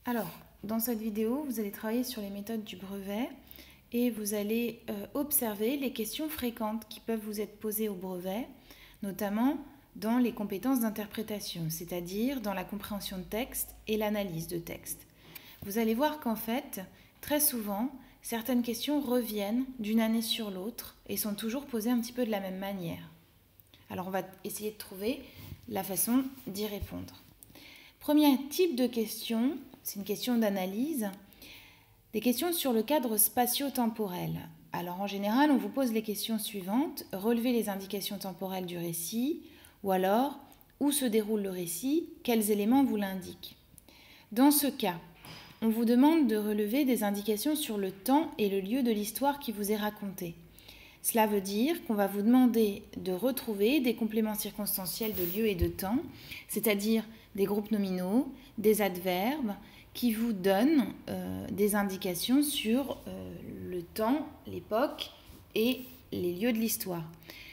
Alors, dans cette vidéo, vous allez travailler sur les méthodes du brevet et vous allez observer les questions fréquentes qui peuvent vous être posées au brevet, notamment dans les compétences d'interprétation, c'est-à-dire dans la compréhension de texte et l'analyse de texte. Vous allez voir qu'en fait, très souvent, certaines questions reviennent d'une année sur l'autre et sont toujours posées un petit peu de la même manière. Alors, on va essayer de trouver la façon d'y répondre. Premier type de question, c'est une question d'analyse, des questions sur le cadre spatio-temporel. Alors en général, on vous pose les questions suivantes, relevez les indications temporelles du récit, ou alors, où se déroule le récit, quels éléments vous l'indiquent. Dans ce cas, on vous demande de relever des indications sur le temps et le lieu de l'histoire qui vous est racontée. Cela veut dire qu'on va vous demander de retrouver des compléments circonstanciels de lieu et de temps, c'est-à-dire des groupes nominaux, des adverbes, qui vous donnent des indications sur le temps, l'époque et les lieux de l'histoire.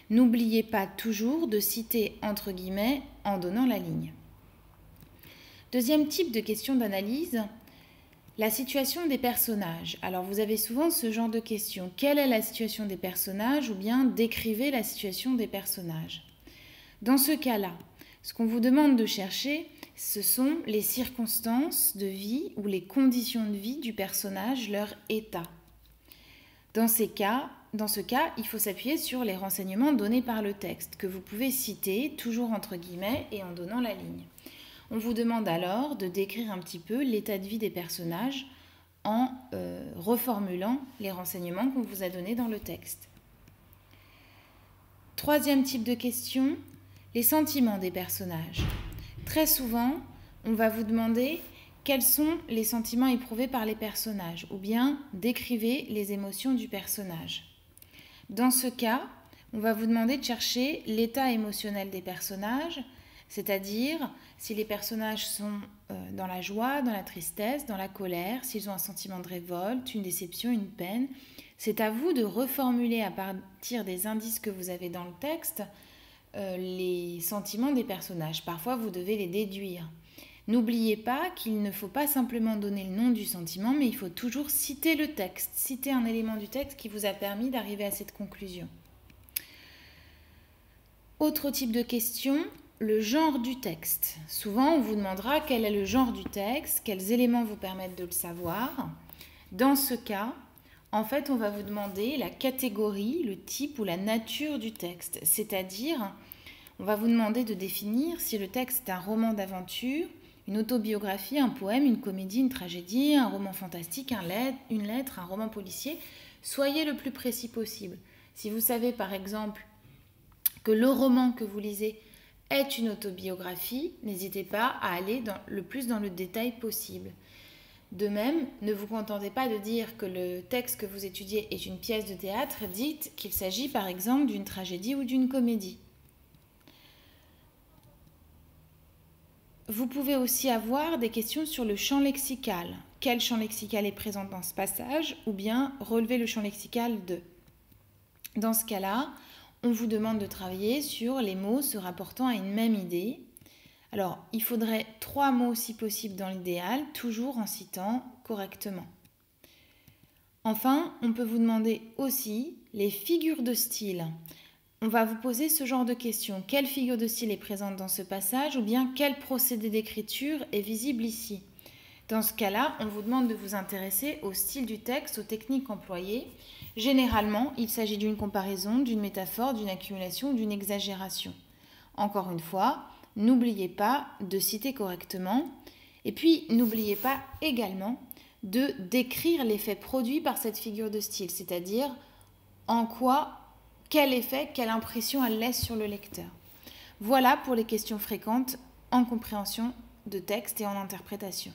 N'oubliez pas toujours de citer entre guillemets en donnant la ligne. Deuxième type de question d'analyse, la situation des personnages. Alors vous avez souvent ce genre de questions. Quelle est la situation des personnages ou bien décrivez la situation des personnages. Dans ce cas-là, ce qu'on vous demande de chercher, ce sont les circonstances de vie ou les conditions de vie du personnage, leur état. Dans ce cas, il faut s'appuyer sur les renseignements donnés par le texte, que vous pouvez citer, toujours entre guillemets et en donnant la ligne. On vous demande alors de décrire un petit peu l'état de vie des personnages en reformulant les renseignements qu'on vous a donnés dans le texte. Troisième type de question, les sentiments des personnages. Très souvent, on va vous demander quels sont les sentiments éprouvés par les personnages ou bien décrivez les émotions du personnage. Dans ce cas, on va vous demander de chercher l'état émotionnel des personnages, c'est-à-dire si les personnages sont dans la joie, dans la tristesse, dans la colère, s'ils ont un sentiment de révolte, une déception, une peine. C'est à vous de reformuler à partir des indices que vous avez dans le texte les sentiments des personnages. Parfois, vous devez les déduire. N'oubliez pas qu'il ne faut pas simplement donner le nom du sentiment, mais il faut toujours citer le texte, citer un élément du texte qui vous a permis d'arriver à cette conclusion. Autre type de question, le genre du texte. Souvent, on vous demandera quel est le genre du texte, quels éléments vous permettent de le savoir. Dans ce cas, en fait, on va vous demander la catégorie, le type ou la nature du texte. C'est-à-dire, on va vous demander de définir si le texte est un roman d'aventure, une autobiographie, un poème, une comédie, une tragédie, un roman fantastique, une lettre, un roman policier. Soyez le plus précis possible. Si vous savez par exemple que le roman que vous lisez est une autobiographie, n'hésitez pas à aller le plus dans le détail possible. De même, ne vous contentez pas de dire que le texte que vous étudiez est une pièce de théâtre, dites qu'il s'agit par exemple d'une tragédie ou d'une comédie. Vous pouvez aussi avoir des questions sur le champ lexical. Quel champ lexical est présent dans ce passage ou bien relever le champ lexical de. Dans ce cas-là, on vous demande de travailler sur les mots se rapportant à une même idée. Alors, il faudrait 3 mots si possible dans l'idéal, toujours en citant correctement. Enfin, on peut vous demander aussi les figures de style. On va vous poser ce genre de questions. Quelle figure de style est présente dans ce passage ou bien quel procédé d'écriture est visible ici? Dans ce cas-là, on vous demande de vous intéresser au style du texte, aux techniques employées. Généralement, il s'agit d'une comparaison, d'une métaphore, d'une accumulation, d'une exagération. Encore une fois, n'oubliez pas de citer correctement. Et puis, n'oubliez pas également de décrire l'effet produit par cette figure de style, c'est-à-dire en quoi, quel effet, quelle impression elle laisse sur le lecteur. Voilà pour les questions fréquentes en compréhension de texte et en interprétation.